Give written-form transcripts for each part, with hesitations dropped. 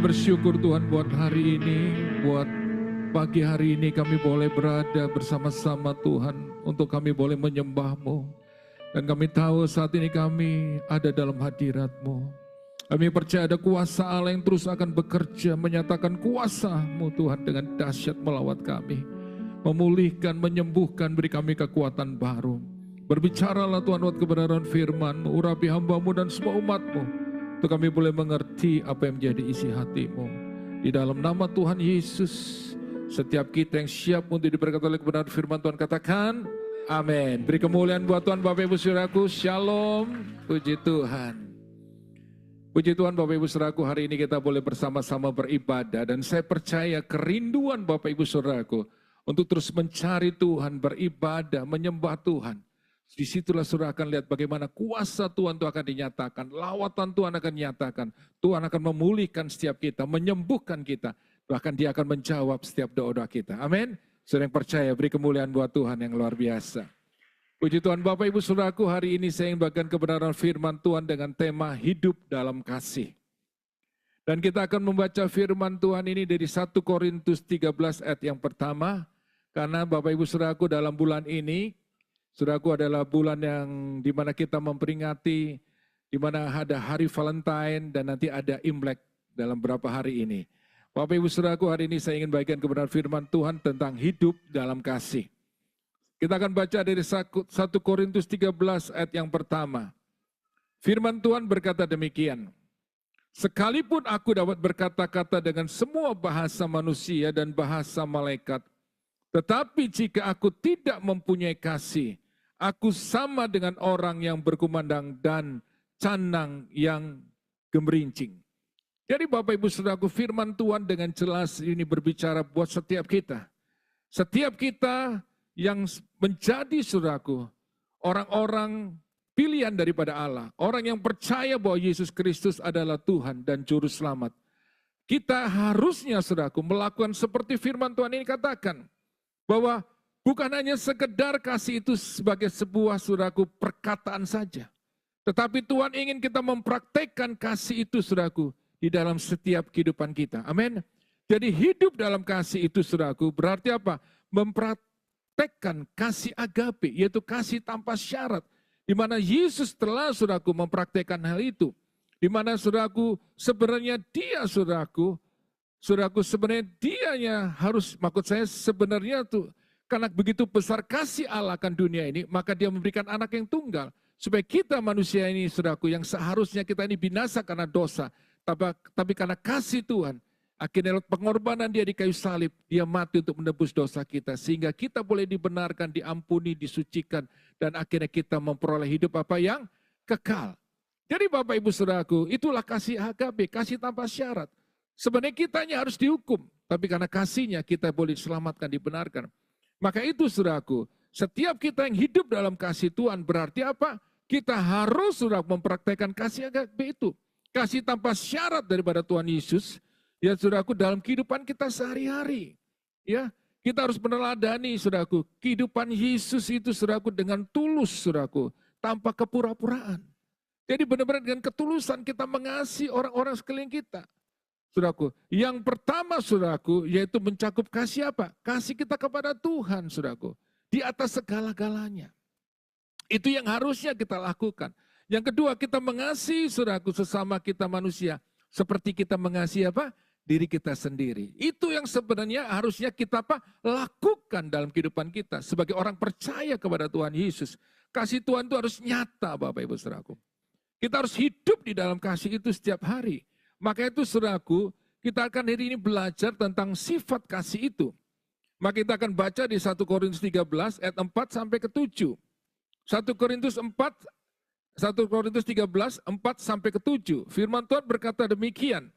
bersyukur Tuhan buat hari ini, buat pagi hari ini kami boleh berada bersama-sama Tuhan untuk kami boleh menyembah-Mu. Dan kami tahu saat ini kami ada dalam hadirat-Mu. Kami percaya ada kuasa Allah yang terus akan bekerja menyatakan kuasa-Mu Tuhan dengan dahsyat melawat kami. Memulihkan, menyembuhkan, beri kami kekuatan baru. Berbicaralah Tuhan buat kebenaran firman-Mu, urapi hamba-Mu dan semua umat-Mu. Untuk kami boleh mengerti apa yang menjadi isi hati-Mu. Di dalam nama Tuhan Yesus, setiap kita yang siap untuk diberkati oleh kebenaran firman Tuhan katakan, amin. Beri kemuliaan buat Tuhan Bapak Ibu Saudaraku, shalom, puji Tuhan. Puji Tuhan Bapak Ibu Saudaraku, hari ini kita boleh bersama-sama beribadah. Dan saya percaya kerinduan Bapak Ibu Saudaraku untuk terus mencari Tuhan, beribadah, menyembah Tuhan. Disitulah saudara akan lihat bagaimana kuasa Tuhan itu akan dinyatakan, lawatan Tuhan akan dinyatakan, Tuhan akan memulihkan setiap kita, menyembuhkan kita, bahkan Dia akan menjawab setiap doa-doa kita. Amin. Saudara yang percaya, beri kemuliaan buat Tuhan yang luar biasa. Puji Tuhan Bapak Ibu Saudaraku, hari ini saya ingin bagikan kebenaran firman Tuhan dengan tema hidup dalam kasih. Dan kita akan membaca firman Tuhan ini dari 1 Korintus 13 ayat yang pertama, karena Bapak Ibu Saudaraku dalam bulan ini, Saudaraku adalah bulan yang dimana kita memperingati, dimana ada hari Valentine dan nanti ada Imlek dalam beberapa hari ini. Bapak Ibu Saudaraku, hari ini saya ingin bagikan kebenaran firman Tuhan tentang hidup dalam kasih. Kita akan baca dari 1 Korintus 13 ayat yang pertama. Firman Tuhan berkata demikian. Sekalipun aku dapat berkata-kata dengan semua bahasa manusia dan bahasa malaikat, tetapi jika aku tidak mempunyai kasih, aku sama dengan orang yang berkumandang dan canang yang gemerincing. Jadi Bapak Ibu Saudaraku, firman Tuhan dengan jelas ini berbicara buat setiap kita. Setiap kita yang menjadi saudaraku, orang-orang pilihan daripada Allah. Orang yang percaya bahwa Yesus Kristus adalah Tuhan dan Juru Selamat. Kita harusnya saudaraku melakukan seperti firman Tuhan ini katakan. Bahwa bukan hanya sekedar kasih itu sebagai sebuah saudaraku perkataan saja. Tetapi Tuhan ingin kita mempraktekkan kasih itu saudaraku di dalam setiap kehidupan kita. Amin. Jadi hidup dalam kasih itu saudaraku berarti apa? Mempraktekkan kasih agape, yaitu kasih tanpa syarat. Di mana Yesus telah saudaraku mempraktekkan hal itu. Di mana saudaraku sebenarnya dia saudaraku sebenarnya dianya harus, maksud saya sebenarnya tuh, karena begitu besar kasih Allah akan dunia ini, maka Dia memberikan anak yang tunggal. Supaya kita manusia ini, saudaraku, yang seharusnya kita ini binasa karena dosa. Tapi karena kasih Tuhan, akhirnya lewat pengorbanan Dia di kayu salib, Dia mati untuk menebus dosa kita. Sehingga kita boleh dibenarkan, diampuni, disucikan, dan akhirnya kita memperoleh hidup apa yang kekal. Jadi Bapak Ibu Saudaraku, itulah kasih agape, kasih tanpa syarat. Sebenarnya kitanya harus dihukum, tapi karena kasihnya kita boleh diselamatkan, dibenarkan. Maka itu saudaraku, setiap kita yang hidup dalam kasih Tuhan berarti apa? Kita harus saudaraku mempraktekkan kasih agape itu. Kasih tanpa syarat daripada Tuhan Yesus, ya saudaraku dalam kehidupan kita sehari-hari. Ya, kita harus meneladani saudaraku, kehidupan Yesus itu saudaraku dengan tulus saudaraku, tanpa kepura-puraan. Jadi benar-benar dengan ketulusan kita mengasihi orang-orang sekeliling kita. Saudaraku, yang pertama saudaraku, yaitu mencakup kasih apa? Kasih kita kepada Tuhan saudaraku, di atas segala-galanya. Itu yang harusnya kita lakukan. Yang kedua, kita mengasihi saudaraku sesama kita manusia, seperti kita mengasihi apa? Diri kita sendiri. Itu yang sebenarnya harusnya kita apa? Lakukan dalam kehidupan kita, sebagai orang percaya kepada Tuhan Yesus. Kasih Tuhan itu harus nyata Bapak Ibu Saudaraku. Kita harus hidup di dalam kasih itu setiap hari. Maka itu saudaraku, kita akan hari ini belajar tentang sifat kasih itu. Maka kita akan baca di 1 Korintus 13 ayat 4 sampai ke 7. 1 Korintus 13, 4 sampai ke 7. Firman Tuhan berkata demikian.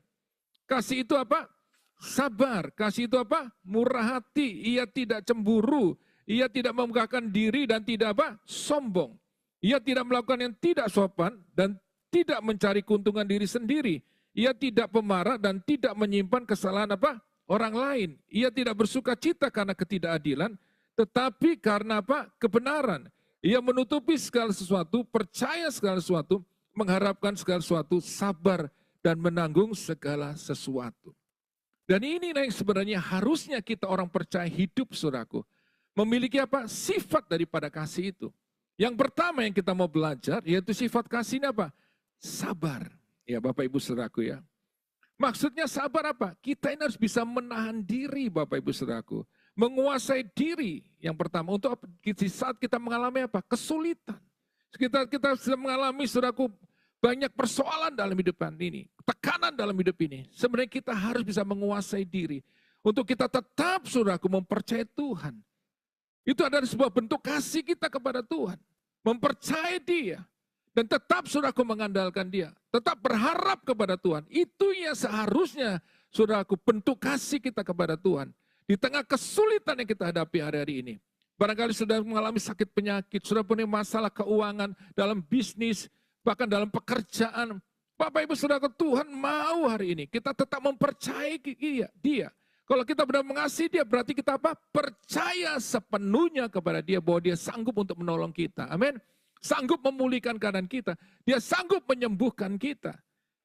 Kasih itu apa? Sabar. Kasih itu apa? Murah hati. Ia tidak cemburu. Ia tidak memegahkan diri dan tidak apa? Sombong. Ia tidak melakukan yang tidak sopan dan tidak mencari keuntungan diri sendiri. Ia tidak pemarah dan tidak menyimpan kesalahan apa? Orang lain. Ia tidak bersuka cita karena ketidakadilan, tetapi karena apa? Kebenaran. Ia menutupi segala sesuatu, percaya segala sesuatu, mengharapkan segala sesuatu, sabar dan menanggung segala sesuatu. Dan ini yang sebenarnya harusnya kita orang percaya hidup, saudaraku. Memiliki apa? Sifat daripada kasih itu. Yang pertama yang kita mau belajar, yaitu sifat kasih ini apa? Sabar. Ya Bapak Ibu saudaraku ya. Maksudnya sabar apa? Kita ini harus bisa menahan diri Bapak Ibu saudaraku. Menguasai diri yang pertama. Untuk di saat kita mengalami apa? Kesulitan. Kita sedang mengalami saudaraku banyak persoalan dalam hidup ini. Tekanan dalam hidup ini. Sebenarnya kita harus bisa menguasai diri. Untuk kita tetap saudaraku mempercayai Tuhan. Itu adalah sebuah bentuk kasih kita kepada Tuhan. Mempercayai Dia. Dan tetap saudaraku mengandalkan Dia. Tetap berharap kepada Tuhan. Itu yang seharusnya saudaraku bentuk kasih kita kepada Tuhan. Di tengah kesulitan yang kita hadapi hari-hari ini. Barangkali sudah mengalami sakit penyakit. Sudah punya masalah keuangan dalam bisnis. Bahkan dalam pekerjaan. Bapak Ibu saudaraku, Tuhan mau hari ini. Kita tetap mempercayai Dia. Kalau kita benar mengasihi Dia, berarti kita apa? Percaya sepenuhnya kepada Dia bahwa Dia sanggup untuk menolong kita. Amin. Sanggup memulihkan keadaan kita. Dia sanggup menyembuhkan kita.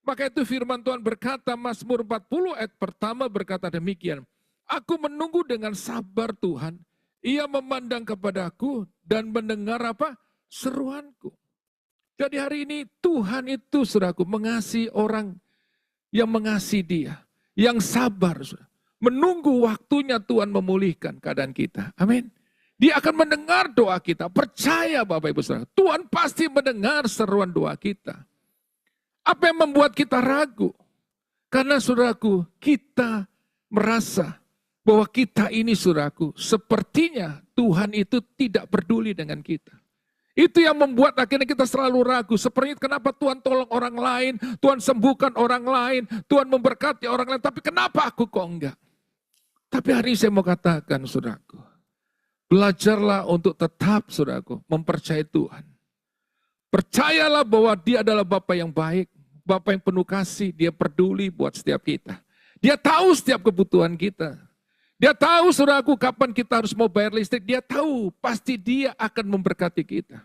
Maka itu firman Tuhan berkata, Mazmur 40 ayat pertama berkata demikian. Aku menunggu dengan sabar Tuhan. Ia memandang kepadaku dan mendengar apa? Seruanku. Jadi hari ini Tuhan itu saudaraku mengasihi orang yang mengasihi Dia. Yang sabar saudara. Menunggu waktunya Tuhan memulihkan keadaan kita. Amin. Dia akan mendengar doa kita. Percaya Bapak Ibu Saudara. Tuhan pasti mendengar seruan doa kita. Apa yang membuat kita ragu? Karena saudaraku, kita merasa bahwa kita ini saudaraku, sepertinya Tuhan itu tidak peduli dengan kita. Itu yang membuat akhirnya kita selalu ragu. Seperti kenapa Tuhan tolong orang lain, Tuhan sembuhkan orang lain, Tuhan memberkati orang lain. Tapi kenapa aku kok enggak? Tapi hari ini saya mau katakan saudaraku, belajarlah untuk tetap saudaraku mempercayai Tuhan. Percayalah bahwa Dia adalah Bapa yang baik, Bapa yang penuh kasih, Dia peduli buat setiap kita. Dia tahu setiap kebutuhan kita. Dia tahu saudaraku kapan kita harus mau bayar listrik, Dia tahu pasti Dia akan memberkati kita.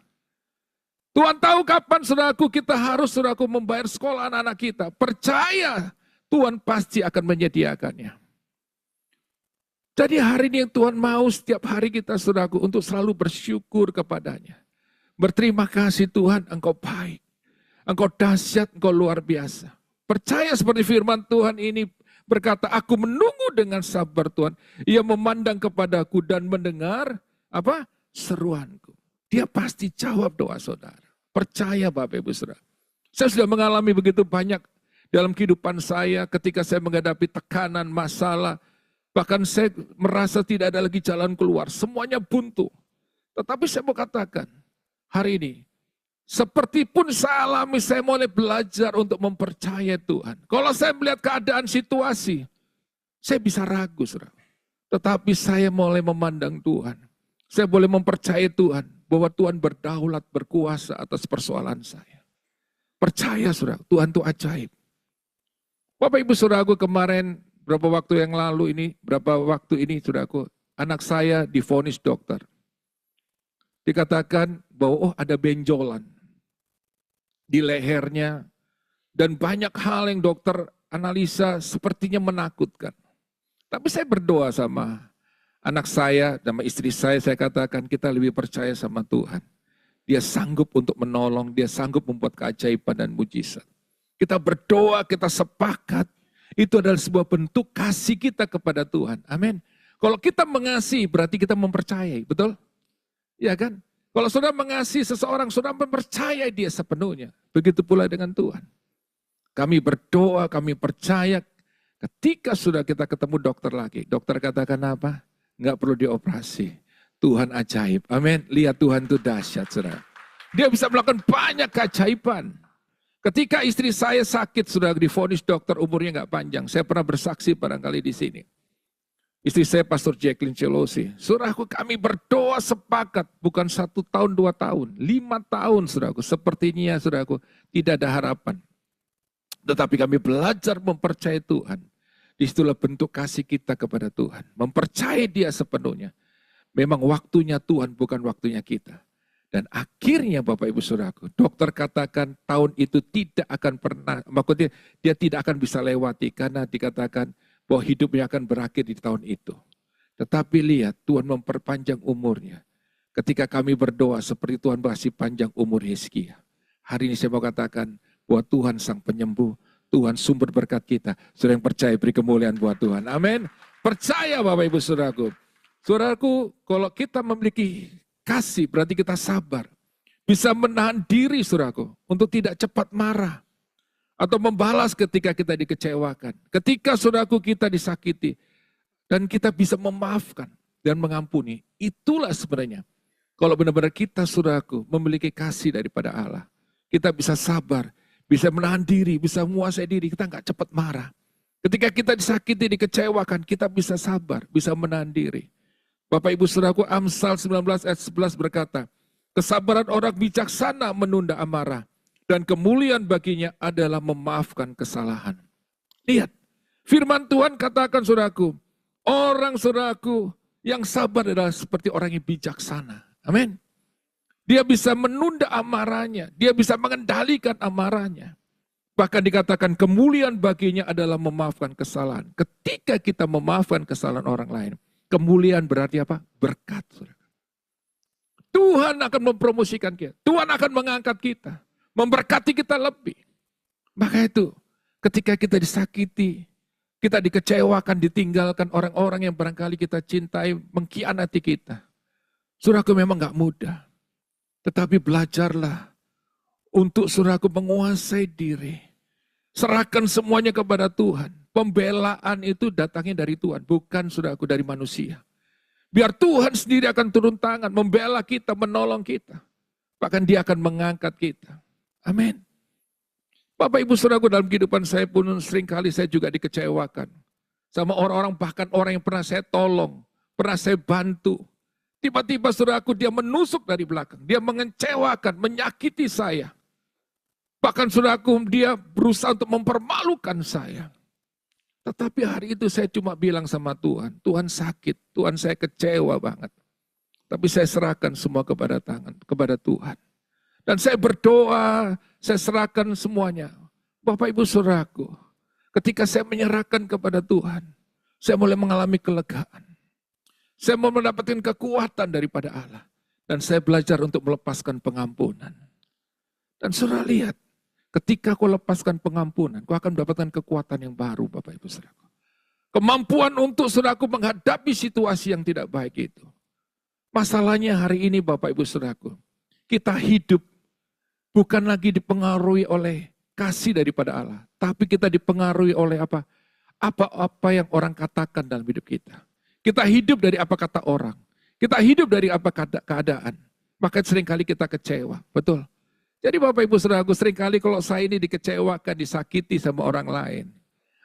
Tuhan tahu kapan saudaraku kita harus saudaraku membayar sekolah anak-anak kita. Percaya Tuhan pasti akan menyediakannya. Jadi hari ini yang Tuhan mau setiap hari kita saudaraku untuk selalu bersyukur kepadanya. Berterima kasih Tuhan, Engkau baik. Engkau dahsyat, Engkau luar biasa. Percaya seperti firman Tuhan ini berkata, aku menunggu dengan sabar Tuhan. Ia memandang kepadaku dan mendengar apa? Seruanku. Dia pasti jawab doa saudara. Percaya Bapak Ibu Saudara. Saya sudah mengalami begitu banyak dalam kehidupan saya ketika saya menghadapi tekanan, masalah. Bahkan saya merasa tidak ada lagi jalan keluar. Semuanya buntu. Tetapi saya mau katakan, hari ini, seperti pun saya alami, saya mulai belajar untuk mempercayai Tuhan. Kalau saya melihat keadaan situasi, saya bisa ragu, saudara. Tetapi saya mulai memandang Tuhan. Saya boleh mempercayai Tuhan, bahwa Tuhan berdaulat, berkuasa atas persoalan saya. Percaya, saudara, Tuhan itu ajaib. Bapak Ibu Saudaraku, kemarin, berapa waktu ini, saudaraku, anak saya divonis dokter. Dikatakan bahwa ada benjolan di lehernya dan banyak hal yang dokter analisa sepertinya menakutkan. Tapi saya berdoa sama anak saya, sama istri saya katakan kita lebih percaya sama Tuhan. Dia sanggup untuk menolong, dia sanggup membuat keajaiban dan mujizat. Kita berdoa, kita sepakat. Itu adalah sebuah bentuk kasih kita kepada Tuhan. Amin. Kalau kita mengasihi berarti kita mempercayai, betul? Ya kan? Kalau saudara mengasihi seseorang, saudara mempercayai dia sepenuhnya. Begitu pula dengan Tuhan. Kami berdoa, kami percaya. Ketika sudah kita ketemu dokter lagi, dokter katakan apa? Enggak perlu dioperasi. Tuhan ajaib. Amin. Lihat Tuhan itu dahsyat, saudara. Dia bisa melakukan banyak keajaiban. Ketika istri saya sakit, sudah divonis dokter, umurnya nggak panjang. Saya pernah bersaksi barangkali di sini. Istri saya Pastor Jacqueline Celosi. Saudaraku, kami berdoa sepakat. Bukan 1 tahun, 2 tahun. 5 tahun, saudaraku. Sepertinya, saudaraku, tidak ada harapan. Tetapi kami belajar mempercayai Tuhan. Disitulah bentuk kasih kita kepada Tuhan. Mempercayai Dia sepenuhnya. Memang waktunya Tuhan, bukan waktunya kita. Dan akhirnya Bapak Ibu Saudaraku, dokter katakan tahun itu tidak akan pernah, maksudnya dia tidak akan bisa lewati karena dikatakan bahwa hidupnya akan berakhir di tahun itu. Tetapi lihat Tuhan memperpanjang umurnya. Ketika kami berdoa seperti Tuhan kasih panjang umur Hizkia. Hari ini saya mau katakan bahwa Tuhan sang penyembuh, Tuhan sumber berkat kita. Saudara yang percaya beri kemuliaan buat Tuhan. Amin. Percaya Bapak Ibu Saudaraku. Saudaraku, kalau kita memiliki kasih berarti kita sabar. Bisa menahan diri saudaraku untuk tidak cepat marah. Atau membalas ketika kita dikecewakan. Ketika saudaraku kita disakiti. Dan kita bisa memaafkan dan mengampuni. Itulah sebenarnya. Kalau benar-benar kita saudaraku memiliki kasih daripada Allah. Kita bisa sabar. Bisa menahan diri. Bisa menguasai diri. Kita nggak cepat marah. Ketika kita disakiti, dikecewakan. Kita bisa sabar. Bisa menahan diri. Bapak Ibu Saudaraku, Amsal 19 ayat 11 berkata, kesabaran orang bijaksana menunda amarah, dan kemuliaan baginya adalah memaafkan kesalahan. Lihat, firman Tuhan katakan saudaraku, orang saudaraku yang sabar adalah seperti orang yang bijaksana. Amin. Dia bisa menunda amarahnya, dia bisa mengendalikan amarahnya. Bahkan dikatakan kemuliaan baginya adalah memaafkan kesalahan. Ketika kita memaafkan kesalahan orang lain, kemuliaan berarti apa? Berkat. Tuhan akan mempromosikan kita. Tuhan akan mengangkat kita. Memberkati kita lebih. Maka itu, ketika kita disakiti, kita dikecewakan, ditinggalkan orang-orang yang barangkali kita cintai, mengkhianati kita. Saudaraku memang gak mudah. Tetapi belajarlah untuk saudaraku menguasai diri. Serahkan semuanya kepada Tuhan. Pembelaan itu datangnya dari Tuhan, bukan saudaraku dari manusia. Biar Tuhan sendiri akan turun tangan, membela kita, menolong kita. Bahkan dia akan mengangkat kita. Amin. Bapak Ibu Saudaraku, dalam kehidupan saya pun seringkali saya juga dikecewakan. Sama orang-orang, bahkan orang yang pernah saya tolong, pernah saya bantu. Tiba-tiba saudaraku dia menusuk dari belakang, dia mengecewakan, menyakiti saya. Bahkan saudaraku dia berusaha untuk mempermalukan saya. Tetapi hari itu saya cuma bilang sama Tuhan, Tuhan sakit, Tuhan saya kecewa banget. Tapi saya serahkan semua kepada Tuhan. Dan saya berdoa, saya serahkan semuanya. Bapak Ibu Saudaraku, ketika saya menyerahkan kepada Tuhan, saya mulai mengalami kelegaan. Saya mau mendapatkan kekuatan daripada Allah. Dan saya belajar untuk melepaskan pengampunan. Dan saudara lihat, ketika kau lepaskan pengampunan, kau akan mendapatkan kekuatan yang baru, Bapak Ibu Saudaraku. Kemampuan untuk saudaraku menghadapi situasi yang tidak baik itu. Masalahnya hari ini Bapak Ibu Saudaraku, kita hidup bukan lagi dipengaruhi oleh kasih daripada Allah. Tapi kita dipengaruhi oleh apa? Apa-apa yang orang katakan dalam hidup kita. Kita hidup dari apa kata orang. Kita hidup dari apa keadaan. Maka seringkali kita kecewa, betul. Jadi Bapak Ibu Saudaraku, seringkali kalau saya ini dikecewakan, disakiti sama orang lain.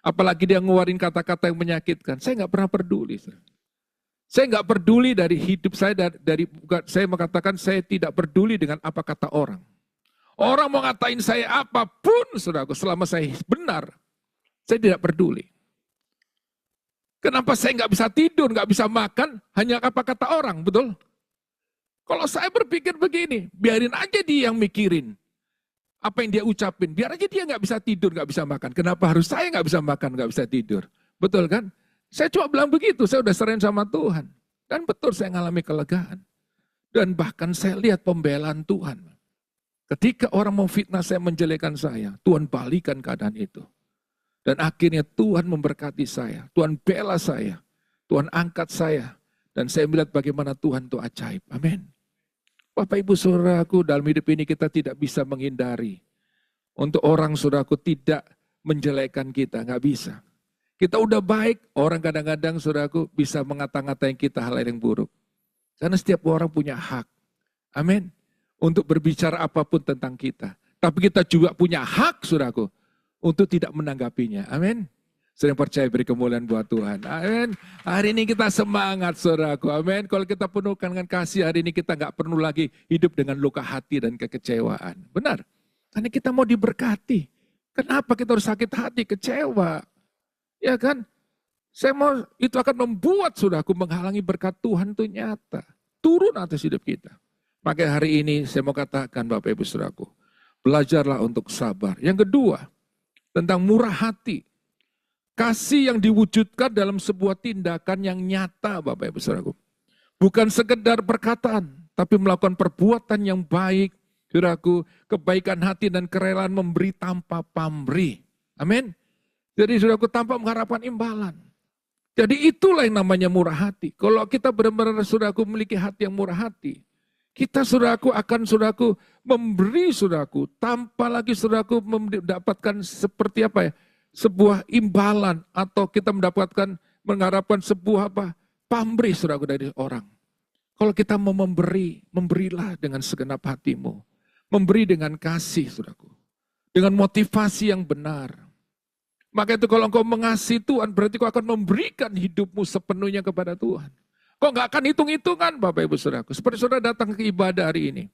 Apalagi dia ngeluarin kata-kata yang menyakitkan. Saya nggak pernah peduli. Saya nggak peduli dari hidup saya, saya mengatakan saya tidak peduli dengan apa kata orang. Orang mau ngatain saya apapun, saudaraku, selama saya benar, saya tidak peduli. Kenapa saya nggak bisa tidur, nggak bisa makan, hanya apa kata orang, betul? Kalau saya berpikir begini, biarin aja dia yang mikirin. Apa yang dia ucapin, biar aja dia nggak bisa tidur, nggak bisa makan. Kenapa harus saya nggak bisa makan, nggak bisa tidur? Betul kan? Saya cuma bilang begitu, saya udah serahin sama Tuhan. Dan betul saya mengalami kelegaan. Dan bahkan saya lihat pembelaan Tuhan. Ketika orang mau fitnah saya, menjelekan saya, Tuhan balikan keadaan itu. Dan akhirnya Tuhan memberkati saya, Tuhan bela saya, Tuhan angkat saya. Dan saya melihat bagaimana Tuhan itu ajaib. Amin. Bapak Ibu Saudaraku, dalam hidup ini kita tidak bisa menghindari. Untuk orang saudaraku tidak menjelekan kita, nggak bisa. Kita udah baik, orang kadang-kadang saudaraku bisa mengata-ngatain kita hal yang buruk. Karena setiap orang punya hak. Amin. Untuk berbicara apapun tentang kita. Tapi kita juga punya hak saudaraku untuk tidak menanggapinya. Amin. Sering percaya beri kemuliaan buat Tuhan. Amin. Hari ini kita semangat saudaraku. Amin. Kalau kita penuhkan dengan kasih, hari ini kita nggak perlu lagi hidup dengan luka hati dan kekecewaan. Benar. Karena kita mau diberkati. Kenapa kita harus sakit hati, kecewa? Ya kan? Itu akan membuat saudaraku menghalangi berkat Tuhan itu nyata. Turun atas hidup kita. Maka hari ini saya mau katakan Bapak Ibu Saudaraku, belajarlah untuk sabar. Yang kedua, tentang murah hati. Kasih yang diwujudkan dalam sebuah tindakan yang nyata Bapak Ibu Saudaraku. Bukan sekedar perkataan, tapi melakukan perbuatan yang baik. Saudaraku, kebaikan hati dan kerelaan memberi tanpa pamrih. Amin. Jadi saudaraku tanpa mengharapkan imbalan. Jadi itulah yang namanya murah hati. Kalau kita benar-benar saudaraku memiliki hati yang murah hati, kita saudaraku akan saudaraku memberi saudaraku tanpa lagi saudaraku mendapatkan seperti apa ya? Sebuah imbalan atau kita mendapatkan mengharapkan sebuah apa? Pamrih saudaraku dari orang. Kalau kita mau memberi, memberilah dengan segenap hatimu. Memberi dengan kasih saudaraku. Dengan motivasi yang benar. Maka itu kalau engkau mengasihi Tuhan, berarti kau akan memberikan hidupmu sepenuhnya kepada Tuhan. Kau nggak akan hitung-hitungan Bapak Ibu Saudaraku. Seperti saudara datang ke ibadah hari ini.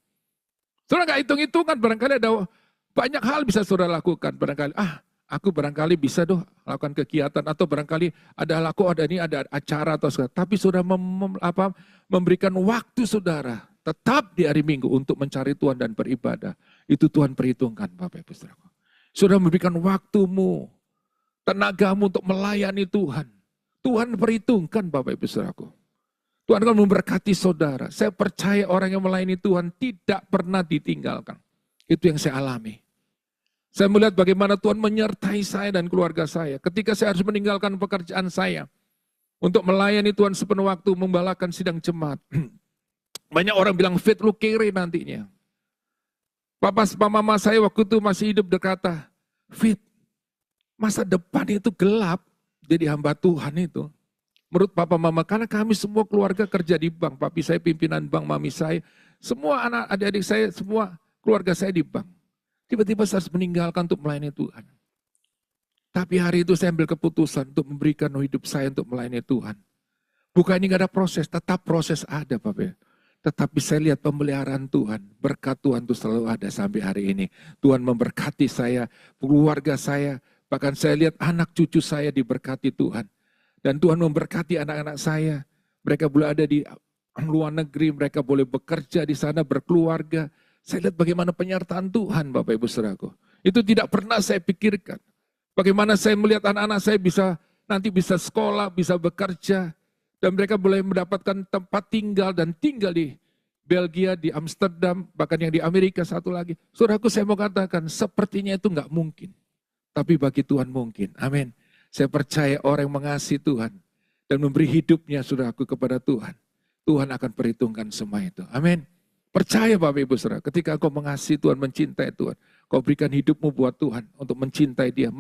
Saudara nggak hitung-hitungan, barangkali ada banyak hal bisa saudara lakukan. Barangkali, aku barangkali bisa lakukan kegiatan. Atau barangkali ada acara atau segala. Tapi saudara memberikan waktu saudara tetap di hari Minggu untuk mencari Tuhan dan beribadah. Itu Tuhan perhitungkan Bapak Ibu Saudaraku. Saudara memberikan waktumu, tenagamu untuk melayani Tuhan. Tuhan perhitungkan Bapak Ibu Saudaraku. Tuhan akan memberkati saudara. Saya percaya orang yang melayani Tuhan tidak pernah ditinggalkan. Itu yang saya alami. Saya melihat bagaimana Tuhan menyertai saya dan keluarga saya. Ketika saya harus meninggalkan pekerjaan saya untuk melayani Tuhan sepenuh waktu, membalakan sidang jemaat. Banyak orang bilang, Fit lu kere nantinya. Papa mama saya waktu itu masih hidup berkata, Fit, masa depan itu gelap jadi hamba Tuhan itu. Menurut papa mama, karena kami semua keluarga kerja di bank. Papi saya pimpinan bank, mami saya, semua anak adik-adik saya, semua keluarga saya di bank. Tiba-tiba saya harus meninggalkan untuk melayani Tuhan. Tapi hari itu saya ambil keputusan untuk memberikan hidup saya untuk melayani Tuhan. Bukan ini gak ada proses, tetap proses ada Bapak. Tetapi saya lihat pemeliharaan Tuhan, berkat Tuhan itu selalu ada sampai hari ini. Tuhan memberkati saya, keluarga saya, bahkan saya lihat anak cucu saya diberkati Tuhan. Dan Tuhan memberkati anak-anak saya. Mereka boleh ada di luar negeri, mereka boleh bekerja di sana, berkeluarga. Saya lihat bagaimana penyertaan Tuhan Bapak Ibu Saudaraku. Itu tidak pernah saya pikirkan. Bagaimana saya melihat anak-anak saya nanti bisa sekolah, bisa bekerja. Dan mereka boleh mendapatkan tempat tinggal dan tinggal di Belgia, di Amsterdam, bahkan yang di Amerika satu lagi. Saudaraku saya mau katakan sepertinya itu enggak mungkin. Tapi bagi Tuhan mungkin. Amin. Saya percaya orang yang mengasihi Tuhan dan memberi hidupnya saudaraku kepada Tuhan. Tuhan akan perhitungkan semua itu. Amin. Percaya Bapak Ibu Saudara, ketika kau mengasihi Tuhan, mencintai Tuhan, kau berikan hidupmu buat Tuhan untuk mencintai Dia,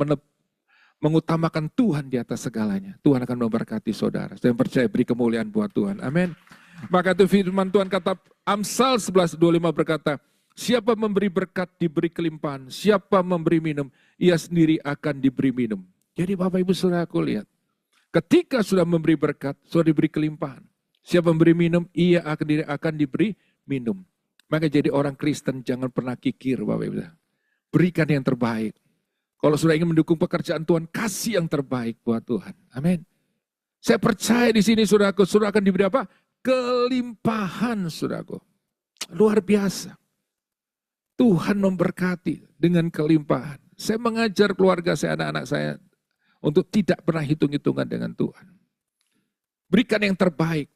mengutamakan Tuhan di atas segalanya. Tuhan akan memberkati saudara. Saya percaya beri kemuliaan buat Tuhan. Amin. Maka itu firman Tuhan kata Amsal 11:25 berkata, siapa memberi berkat diberi kelimpahan, siapa memberi minum, ia sendiri akan diberi minum. Jadi Bapak Ibu Saudara aku lihat, ketika sudah memberi berkat, sudah diberi kelimpahan. Siapa memberi minum, ia akan diberi minum. Maka jadi orang Kristen jangan pernah kikir Bapak Ibu. Berikan yang terbaik. Kalau sudah ingin mendukung pekerjaan Tuhan, kasih yang terbaik buat Tuhan. Amin. Saya percaya di sini saudaraku, saudara akan diberi apa? Kelimpahan saudaraku. Luar biasa. Tuhan memberkati dengan kelimpahan. Saya mengajar keluarga saya, anak-anak saya, untuk tidak pernah hitung-hitungan dengan Tuhan. Berikan yang terbaik.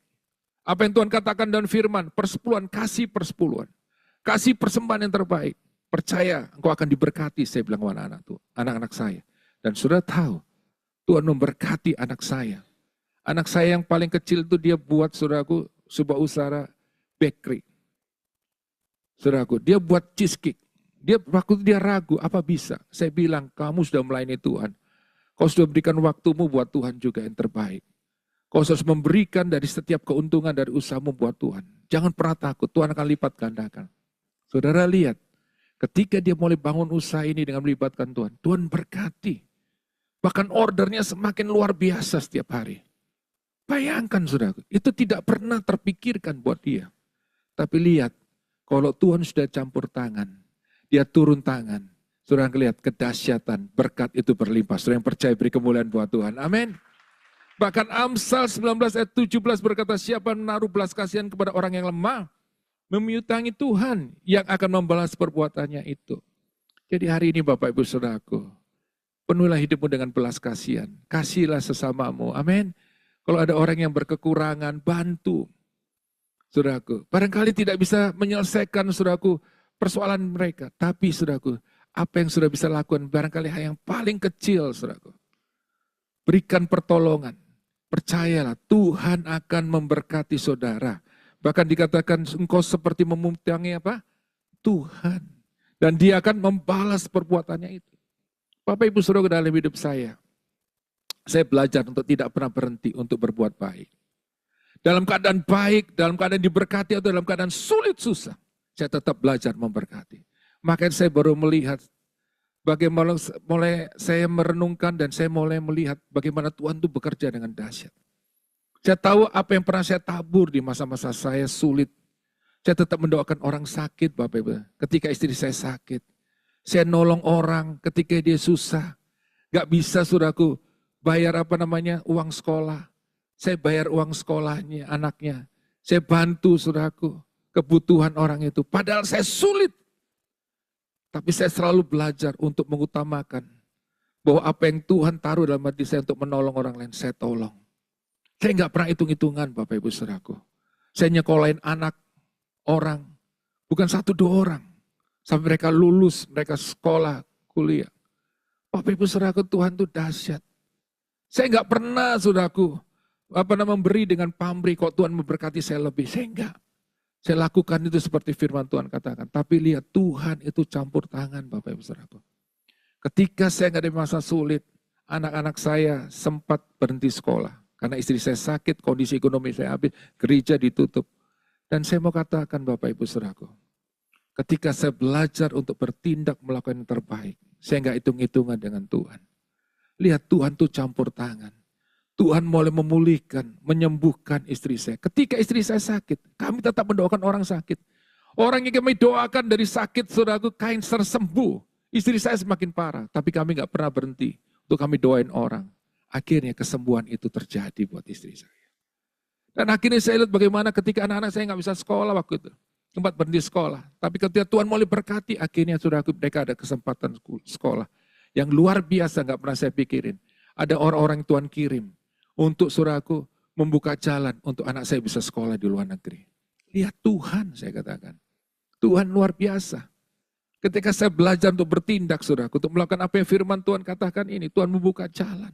Apa yang Tuhan katakan dalam firman, persepuluhan, kasih persepuluhan. Kasih persembahan yang terbaik. Percaya engkau akan diberkati, saya bilang kepada anak-anak saya. Dan sudah tahu, Tuhan memberkati anak saya. Anak saya yang paling kecil itu dia buat saudaraku sebuah usaha bakery. Saudaraku, dia buat cheesecake. Waktu itu dia ragu, apa bisa? Saya bilang, kamu sudah melayani Tuhan. Kau sudah berikan waktumu buat Tuhan juga yang terbaik. Kau harus memberikan dari setiap keuntungan dari usahamu buat Tuhan. Jangan pernah takut, Tuhan akan lipat gandakan. Saudara lihat, ketika dia mulai bangun usaha ini dengan melibatkan Tuhan, Tuhan berkati. Bahkan ordernya semakin luar biasa setiap hari. Bayangkan saudara, itu tidak pernah terpikirkan buat dia. Tapi lihat, kalau Tuhan sudah campur tangan, dia turun tangan. Saudara lihat kedahsyatan, berkat itu berlimpah. Saudara yang percaya beri kemuliaan buat Tuhan. Amin. Bahkan Amsal 19 ayat 17 berkata, siapa menaruh belas kasihan kepada orang yang lemah, Memiutangi Tuhan yang akan membalas perbuatannya itu. Jadi hari ini Bapak Ibu Saudaraku, penuhilah hidupmu dengan belas kasihan. Kasihlah sesamamu. Amin. Kalau ada orang yang berkekurangan, bantu. Saudaraku, barangkali tidak bisa menyelesaikan saudaraku persoalan mereka. Tapi saudaraku, apa yang sudah bisa lakukan, barangkali hal yang paling kecil saudaraku. Berikan pertolongan. Percayalah, Tuhan akan memberkati saudara. Bahkan dikatakan engkau seperti memutangi apa? Tuhan. Dan dia akan membalas perbuatannya itu. Bapak Ibu Saudara dalam hidup saya belajar untuk tidak pernah berhenti untuk berbuat baik. Dalam keadaan baik, dalam keadaan diberkati atau dalam keadaan sulit susah, saya tetap belajar memberkati. Makanya saya baru melihat bagaimana mulai saya merenungkan dan saya mulai melihat bagaimana Tuhan itu bekerja dengan dahsyat. Saya tahu apa yang pernah saya tabur di masa-masa saya sulit. Saya tetap mendoakan orang sakit, Bapak Ibu. Ketika istri saya sakit, saya nolong orang ketika dia susah. Gak bisa saudaraku bayar uang sekolah. Saya bayar uang sekolahnya, anaknya. Saya bantu saudaraku kebutuhan orang itu. Padahal saya sulit. Tapi saya selalu belajar untuk mengutamakan bahwa apa yang Tuhan taruh dalam hati saya untuk menolong orang lain, saya tolong. Saya nggak pernah hitung-hitungan Bapak Ibu Saudaraku. Saya nyekolahin anak orang, bukan 1-2 orang. Sampai mereka lulus, mereka sekolah, kuliah. Bapak Ibu Saudaraku, Tuhan itu dahsyat. Saya nggak pernah saudaraku, memberi dengan pamrih kok Tuhan memberkati saya lebih. Saya enggak. Saya lakukan itu seperti firman Tuhan katakan. Tapi lihat Tuhan itu campur tangan Bapak Ibu Saudaraku. Ketika saya nggak ada masa sulit, anak-anak saya sempat berhenti sekolah. Karena istri saya sakit, kondisi ekonomi saya habis, gereja ditutup. Dan saya mau katakan Bapak Ibu Saudaraku, ketika saya belajar untuk bertindak melakukan yang terbaik, saya nggak hitung-hitungan dengan Tuhan. Lihat Tuhan tuh campur tangan. Tuhan mulai memulihkan, menyembuhkan istri saya. Ketika istri saya sakit, kami tetap mendoakan orang sakit. Orang yang kami doakan dari sakit, saudaraku, kanker sembuh. Istri saya semakin parah, tapi kami nggak pernah berhenti untuk kami doain orang. Akhirnya kesembuhan itu terjadi buat istri saya. Dan akhirnya saya lihat bagaimana ketika anak-anak saya nggak bisa sekolah waktu itu. Sempat berhenti sekolah. Tapi ketika Tuhan mulai berkati, akhirnya saudaraku mereka ada kesempatan sekolah. Yang luar biasa nggak pernah saya pikirin. Ada orang-orang Tuhan kirim untuk saudaraku membuka jalan untuk anak saya bisa sekolah di luar negeri. Lihat Tuhan saya katakan. Tuhan luar biasa. Ketika saya belajar untuk bertindak saudaraku, untuk melakukan apa yang firman Tuhan katakan ini, Tuhan membuka jalan.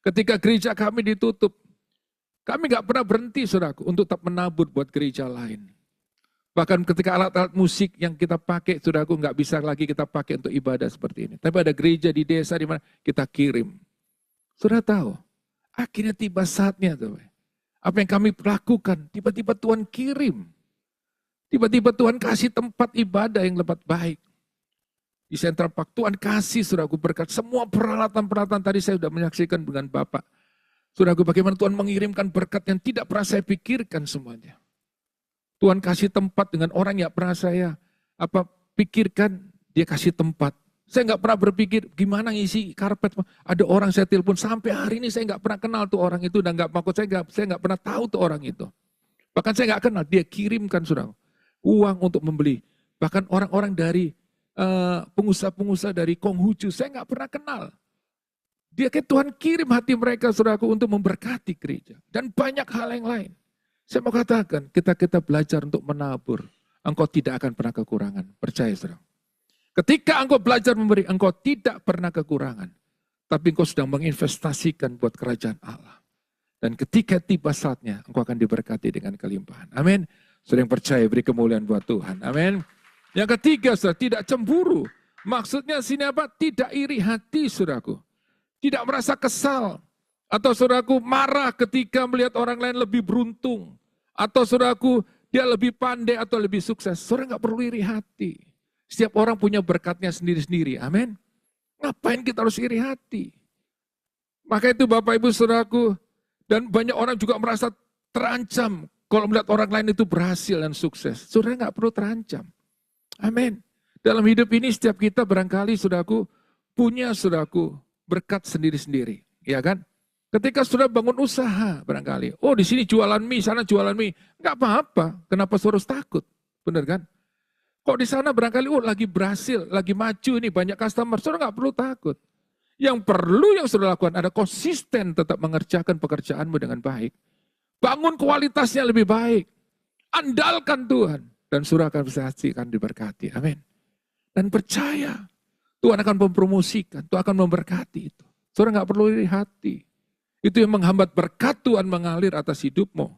Ketika gereja kami ditutup, kami nggak pernah berhenti saudaraku untuk tetap menabur buat gereja lain. Bahkan ketika alat-alat musik yang kita pakai, saudaraku nggak bisa lagi kita pakai untuk ibadah seperti ini. Tapi ada gereja di desa di mana kita kirim. Saudara tahu, akhirnya tiba saatnya tuh. Apa yang kami lakukan, tiba-tiba Tuhan kirim. Tiba-tiba Tuhan kasih tempat ibadah yang lebih baik. Di Central Park, Tuhan kasih saudaraku berkat. Semua peralatan-peralatan tadi saya sudah menyaksikan dengan Bapak. Saudaraku bagaimana Tuhan mengirimkan berkat yang tidak pernah saya pikirkan semuanya. Tuhan kasih tempat dengan orang yang pernah saya pikirkan, dia kasih tempat. Saya nggak pernah berpikir gimana ngisi karpet. Ada orang saya telepon sampai hari ini saya nggak pernah kenal tuh orang itu dan saya nggak pernah tahu tuh orang itu. Bahkan saya nggak kenal, dia kirimkan saudara uang untuk membeli. Bahkan orang-orang dari pengusaha-pengusaha dari Konghucu, saya nggak pernah kenal. Dia kayak Tuhan kirim hati mereka saudaraku untuk memberkati gereja. Dan banyak hal yang lain. Saya mau katakan, kita belajar untuk menabur. Engkau tidak akan pernah kekurangan. Percaya saudara. Ketika engkau belajar memberi, engkau tidak pernah kekurangan. Tapi engkau sedang menginvestasikan buat kerajaan Allah. Dan ketika tiba saatnya, engkau akan diberkati dengan kelimpahan. Amin. Saudara yang percaya, beri kemuliaan buat Tuhan. Amin. Yang ketiga, saudara, tidak cemburu. Maksudnya sini apa? Tidak iri hati, saudaraku. Tidak merasa kesal. Atau saudaraku marah ketika melihat orang lain lebih beruntung. Atau saudaraku dia lebih pandai atau lebih sukses. Saudara nggak perlu iri hati. Setiap orang punya berkatnya sendiri-sendiri. Amin. Ngapain kita harus iri hati? Maka itu Bapak Ibu saudaraku. Dan banyak orang juga merasa terancam. Kalau melihat orang lain itu berhasil dan sukses. Saudara nggak perlu terancam. Amin. Dalam hidup ini setiap kita barangkali saudaraku punya saudaraku berkat sendiri-sendiri. Ya kan? Ketika sudah bangun usaha barangkali. Oh di sini jualan mie, sana jualan mie. Enggak apa-apa. Kenapa saudara harus takut? Benar kan? Kok di sana barangkali lagi berhasil, lagi maju nih banyak customer, saudara nggak perlu takut. Yang perlu yang saudara lakukan ada konsisten tetap mengerjakan pekerjaanmu dengan baik. Bangun kualitasnya lebih baik. Andalkan Tuhan. Dan saudara akan akan diberkati. Amin. Dan percaya Tuhan akan mempromosikan, Tuhan akan memberkati itu. Saudara nggak perlu iri hati. Itu yang menghambat berkat Tuhan mengalir atas hidupmu.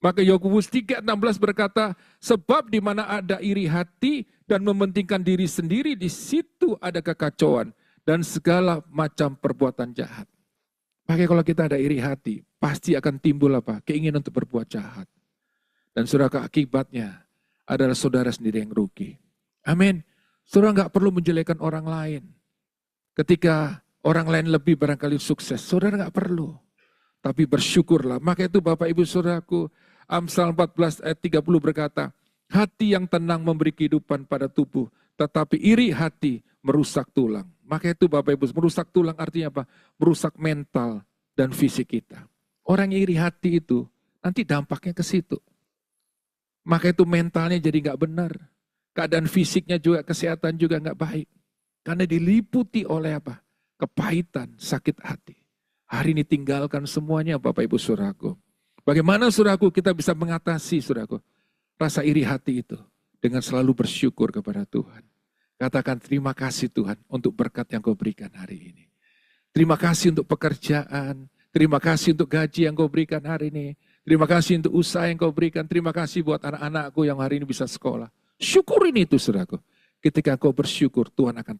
Maka Yakobus 3:16 berkata, sebab di mana ada iri hati dan mementingkan diri sendiri, di situ ada kekacauan dan segala macam perbuatan jahat. Maka kalau kita ada iri hati, pasti akan timbul apa? Keinginan untuk berbuat jahat. Dan saudara, akibatnya adalah saudara sendiri yang rugi. Amin. Saudara nggak perlu menjelekkan orang lain. Ketika orang lain lebih barangkali sukses, saudara nggak perlu. Tapi bersyukurlah. Maka itu Bapak Ibu Saudaraku, Amsal 14 ayat 30 berkata, hati yang tenang memberi kehidupan pada tubuh, tetapi iri hati merusak tulang. Maka itu Bapak Ibu, merusak tulang artinya apa? Merusak mental dan fisik kita. Orang yang iri hati itu, nanti dampaknya ke situ. Maka itu mentalnya jadi nggak benar. Keadaan fisiknya juga, kesehatan juga nggak baik. Karena diliputi oleh apa? Kepahitan, sakit hati. Hari ini tinggalkan semuanya Bapak Ibu Saudaraku. Bagaimana saudaraku kita bisa mengatasi saudaraku rasa iri hati itu dengan selalu bersyukur kepada Tuhan. Katakan terima kasih Tuhan untuk berkat yang kau berikan hari ini. Terima kasih untuk pekerjaan, terima kasih untuk gaji yang kau berikan hari ini. Terima kasih untuk usaha yang kau berikan, terima kasih buat anak-anakku yang hari ini bisa sekolah. Syukurin itu saudaraku. Ketika kau bersyukur Tuhan akan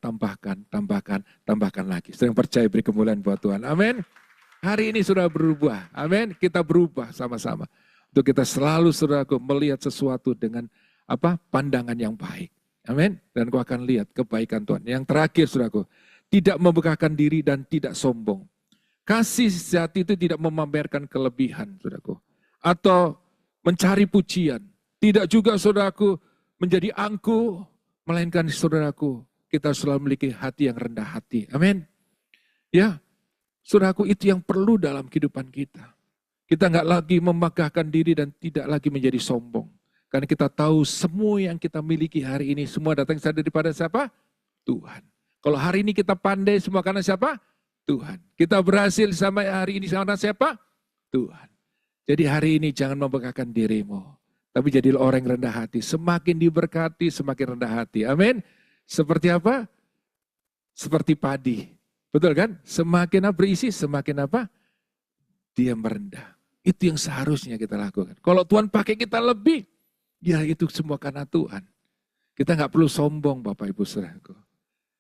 tambahkan lagi. Sedang percaya beri kemuliaan buat Tuhan. Amin. Hari ini sudah berubah, amin. Kita berubah sama-sama. Untuk kita selalu saudaraku melihat sesuatu dengan pandangan yang baik. Amin. Dan kau akan lihat kebaikan Tuhan. Yang terakhir saudaraku, tidak membanggakan diri dan tidak sombong. Kasih sejati itu tidak memamerkan kelebihan saudaraku. Atau mencari pujian. Tidak juga saudaraku menjadi angkuh. Melainkan saudaraku, kita selalu memiliki hati yang rendah hati. Amin. Ya. Saudaraku, itu yang perlu dalam kehidupan kita. Kita nggak lagi memegahkan diri dan tidak lagi menjadi sombong. Karena kita tahu semua yang kita miliki hari ini, semua datang daripada siapa? Tuhan. Kalau hari ini kita pandai semua karena siapa? Tuhan. Kita berhasil sampai hari ini karena siapa? Tuhan. Jadi hari ini jangan membanggakan dirimu. Tapi jadilah orang yang rendah hati. Semakin diberkati, semakin rendah hati. Amin. Seperti apa? Seperti padi. Betul kan? Semakin berisi, semakin apa? Dia merendah. Itu yang seharusnya kita lakukan. Kalau Tuhan pakai kita lebih, ya itu semua karena Tuhan. Kita nggak perlu sombong Bapak Ibu Saudaraku.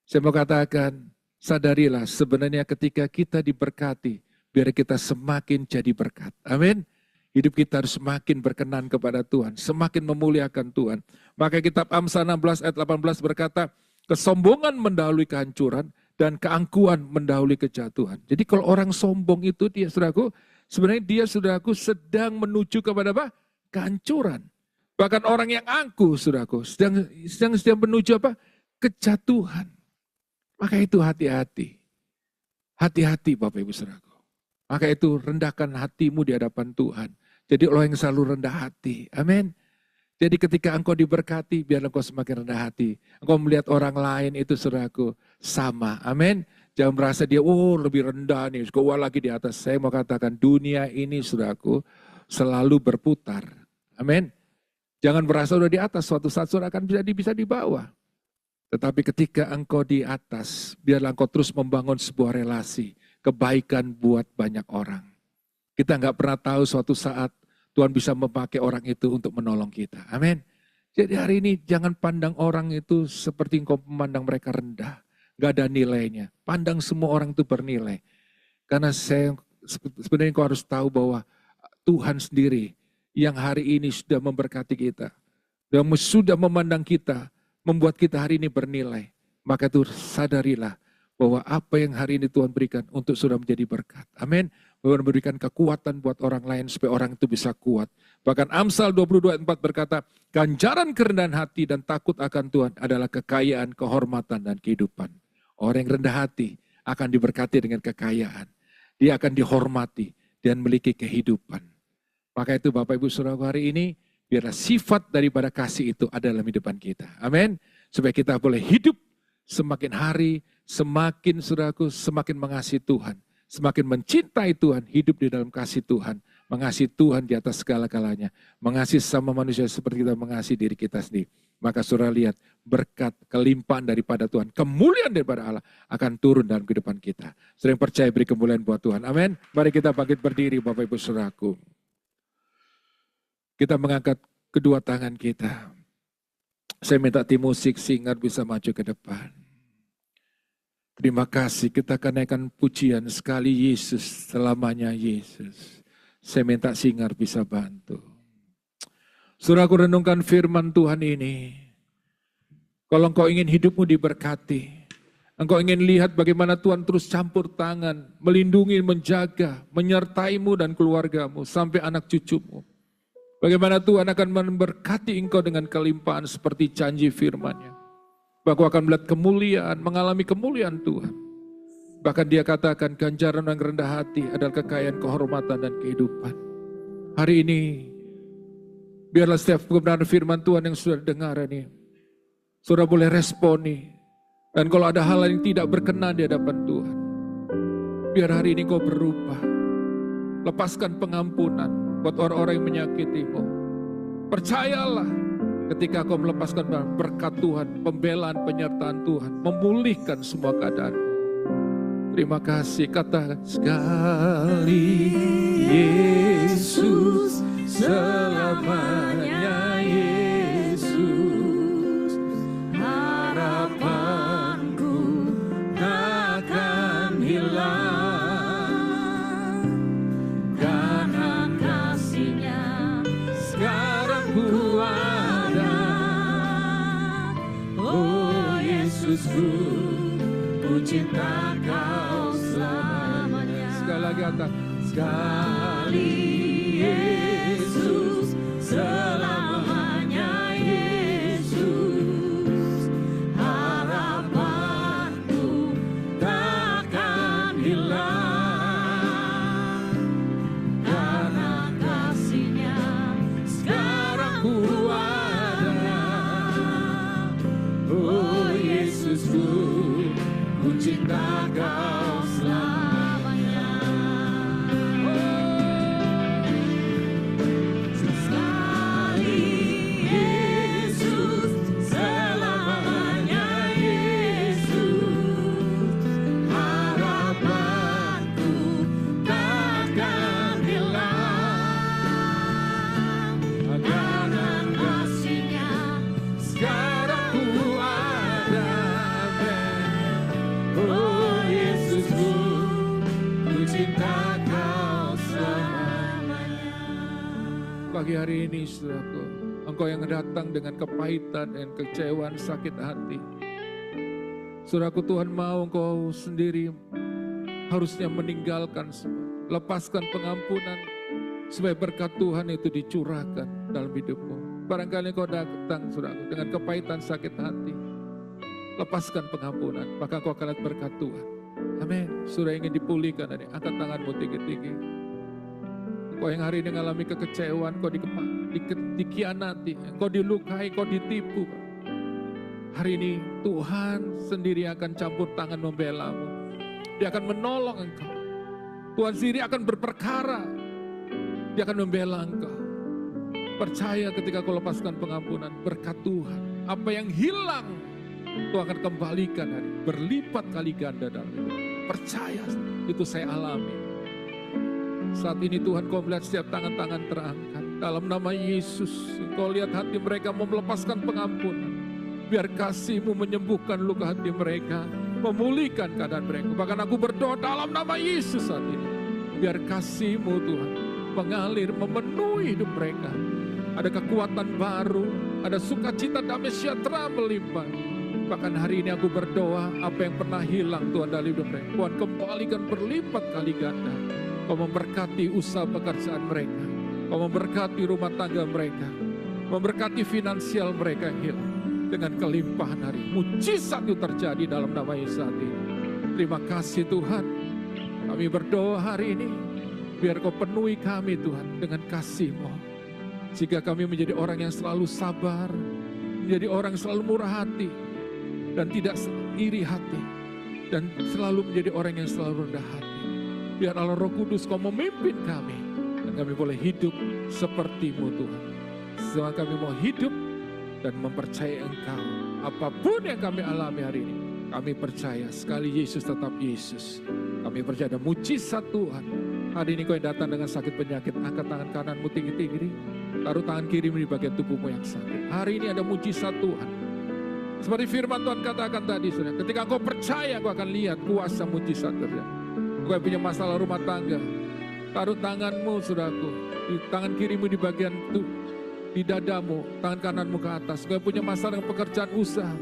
Saya mau katakan, sadarilah sebenarnya ketika kita diberkati, biar kita semakin jadi berkat. Amin. Hidup kita harus semakin berkenan kepada Tuhan, semakin memuliakan Tuhan. Maka kitab Amsal 16 ayat 18 berkata, kesombongan mendahului kehancuran, dan keangkuhan mendahului kejatuhan. Jadi kalau orang sombong itu dia saudaraku, sebenarnya dia saudaraku sedang menuju kepada apa? Kehancuran. Bahkan orang yang angkuh saudaraku sedang menuju apa? Kejatuhan. Maka itu hati-hati. Hati-hati Bapak Ibu saudaraku. Maka itu rendahkan hatimu di hadapan Tuhan. Jadi orang yang selalu rendah hati. Amin. Jadi ketika engkau diberkati, biar engkau semakin rendah hati. Engkau melihat orang lain itu saudaraku sama. Amin. Jangan merasa dia, lebih rendah nih. Kau lagi di atas. Saya mau katakan dunia ini saudaraku selalu berputar. Amin. Jangan merasa udah di atas. Suatu saat saudara akan bisa di bawah. Tetapi ketika engkau di atas, biarlah engkau terus membangun sebuah relasi. Kebaikan buat banyak orang. Kita nggak pernah tahu suatu saat Tuhan bisa memakai orang itu untuk menolong kita. Amin. Jadi hari ini jangan pandang orang itu seperti engkau memandang mereka rendah. Gak ada nilainya. Pandang semua orang itu bernilai. Karena sebenarnya engkau harus tahu bahwa Tuhan sendiri yang hari ini sudah memberkati kita. Dan sudah memandang kita, membuat kita hari ini bernilai. Maka itu sadarilah bahwa apa yang hari ini Tuhan berikan untuk sudah menjadi berkat. Amin. Memberikan kekuatan buat orang lain supaya orang itu bisa kuat. Bahkan Amsal 22:4 berkata, ganjaran kerendahan hati dan takut akan Tuhan adalah kekayaan, kehormatan, dan kehidupan. Orang yang rendah hati akan diberkati dengan kekayaan. Dia akan dihormati dan memiliki kehidupan. Maka itu Bapak Ibu Saudara hari ini, biarlah sifat daripada kasih itu ada dalam kehidupan kita. Amin. Supaya kita boleh hidup semakin hari, semakin saudaraku, semakin mengasihi Tuhan. Semakin mencintai Tuhan, hidup di dalam kasih Tuhan. Mengasihi Tuhan di atas segala-galanya. Mengasihi sama manusia seperti kita mengasihi diri kita sendiri. Maka saudara lihat berkat, kelimpahan daripada Tuhan, kemuliaan daripada Allah akan turun dalam kehidupan kita. Sering percaya beri kemuliaan buat Tuhan. Amin. Mari kita bangkit berdiri Bapak Ibu Saudaraku. Kita mengangkat kedua tangan kita. Saya minta tim musik singer bisa maju ke depan. Terima kasih kita akan naikkan pujian sekali Yesus, selamanya Yesus. Saya minta singer bisa bantu. Saudaraku renungkan firman Tuhan ini. Kalau engkau ingin hidupmu diberkati, engkau ingin lihat bagaimana Tuhan terus campur tangan, melindungi, menjaga, menyertaimu dan keluargamu sampai anak cucumu. Bagaimana Tuhan akan memberkati engkau dengan kelimpahan seperti janji firman-Nya. Bahwa akan melihat kemuliaan, mengalami kemuliaan Tuhan. Bahkan dia katakan ganjaran yang rendah hati adalah kekayaan, kehormatan dan kehidupan. Hari ini biarlah setiap kebenaran firman Tuhan yang sudah dengar ini, saudara boleh responi. Dan kalau ada hal yang tidak berkenan di hadapan Tuhan, biar hari ini kau berubah. Lepaskan pengampunan buat orang-orang yang menyakitimu. Percayalah ketika kau melepaskan berkat Tuhan, pembelaan, penyertaan Tuhan, memulihkan semua keadaan. Terima kasih, kata sekali Yesus, selamanya Yesus, harapanku takkan hilang, karena kasih-Nya sekarang ku ada. Oh Yesusku, ku cinta Kau selamanya. Sekali lagi kata, sekali Yesus, selamanya Yesus, harapanku takkan hilang, karena kasih-Nya sekarang ku ada. Oh Yesusku, ku cinta Kau selamanya. Sekali Yesus, selamanya Yesus, harapanku takkan hilang, karena kasih-Nya sekarang ku ada. Oh Yesusku, ku cinta Kau selamanya. Pagi hari ini saudaraku, engkau yang datang dengan kepahitan dan kecewaan, sakit hati. Saudaraku, Tuhan mau engkau sendiri harusnya meninggalkan semua. Lepaskan pengampunan supaya berkat Tuhan itu dicurahkan dalam hidupmu. Barangkali engkau datang saudaraku dengan kepahitan, sakit hati. Lepaskan pengampunan, maka kau akan lihat berkat Tuhan. Amin. Saudara ingin dipulihkan, angkat tanganmu tinggi-tinggi. Kau yang hari ini mengalami kekecewaan, kau dikhianati, kau dilukai, kau ditipu. Hari ini Tuhan sendiri akan campur tangan membela-mu. Dia akan menolong engkau. Tuhan sendiri akan berperkara. Dia akan membela engkau. Percaya ketika kau lepaskan pengampunan, berkat Tuhan. Apa yang hilang, Tuhan akan kembalikan hari berlipat kali ganda dalam hidup. Percaya, itu saya alami. Saat ini Tuhan, kau melihat setiap tangan-tangan terangkat. Dalam nama Yesus, kau lihat hati mereka mau melepaskan pengampunan. Biar kasih-Mu menyembuhkan luka hati mereka, memulihkan keadaan mereka. Bahkan aku berdoa dalam nama Yesus saat ini. Biar kasih-Mu Tuhan mengalir, memenuhi hidup mereka. Ada kekuatan baru, ada sukacita, damai sejahtera melimpah. Bahkan hari ini aku berdoa, apa yang pernah hilang Tuhan dari hidup mereka, Tuhan kembalikan berlipat kali ganda. Kau memberkati usaha pekerjaan mereka, Kau memberkati rumah tangga mereka, memberkati finansial mereka yang hilang. Dengan kelimpahan hari, mujizat itu terjadi dalam nama Yesus saat ini. Terima kasih Tuhan, kami berdoa hari ini, biar Kau penuhi kami Tuhan dengan kasih-Mu. Sehingga kami menjadi orang yang selalu sabar, menjadi orang yang selalu murah hati, dan tidak iri hati, dan selalu menjadi orang yang selalu rendah hati. Biar Allah Roh Kudus Kau memimpin kami, dan kami boleh hidup seperti-Mu Tuhan. Semua kami mau hidup dan mempercayai Engkau. Apapun yang kami alami hari ini, kami percaya sekali Yesus tetap Yesus. Kami percaya ada mujizat Tuhan. Hari ini Kau yang datang dengan sakit penyakit, angkat tangan kananmu tinggi-tinggi, taruh tangan kirimu di bagian tubuhmu yang sakit. Hari ini ada mujizat Tuhan. Seperti firman Tuhan katakan tadi, saudara, ketika Kau percaya, Kau akan lihat kuasa mujizat terjadi. Kau yang punya masalah rumah tangga, taruh tanganmu, saudaraku, di tangan kirimu di bagian di dadamu, tangan kananmu ke atas. Kau yang punya masalah dengan pekerjaan, usaha,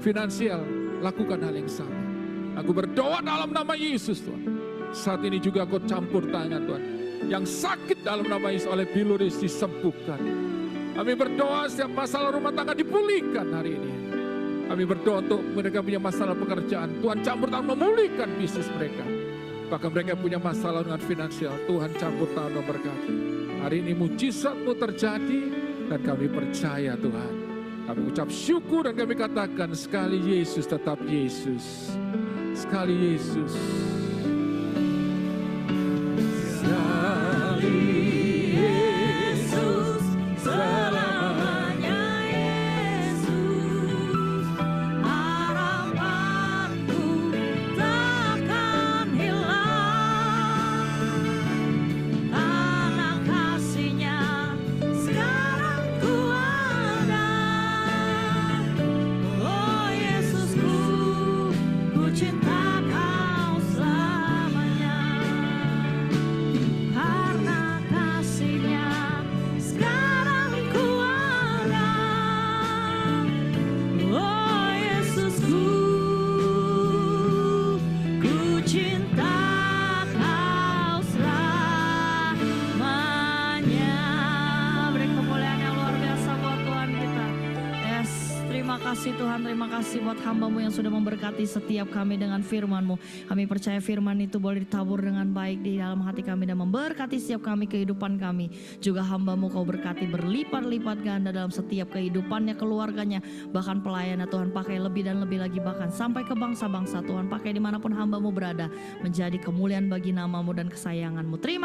finansial, lakukan hal yang sama. Aku berdoa dalam nama Yesus, Tuhan. Saat ini juga Kau campur tangan, Tuhan. Yang sakit dalam nama Yesus oleh Biluris disembuhkan. Kami berdoa setiap masalah rumah tangga dipulihkan hari ini. Kami berdoa untuk mereka punya masalah pekerjaan, Tuhan campur tangan memulihkan bisnis mereka. Bahkan mereka punya masalah dengan finansial, Tuhan campur tangan memberkati. Hari ini mujizat-Mu terjadi dan kami percaya Tuhan. Kami ucap syukur dan kami katakan sekali Yesus tetap Yesus. Sekali Yesus. Terima kasih buat hamba-Mu yang sudah memberkati setiap kami dengan firman-Mu. Kami percaya firman itu boleh ditabur dengan baik di dalam hati kami dan memberkati setiap kami, kehidupan kami. Juga hamba-Mu Kau berkati berlipat-lipat ganda dalam setiap kehidupannya, keluarganya, bahkan pelayannya. Tuhan pakai lebih dan lebih lagi, bahkan sampai ke bangsa-bangsa. Tuhan pakai dimanapun hamba-Mu berada, menjadi kemuliaan bagi nama-Mu dan kesayangan-Mu. Terima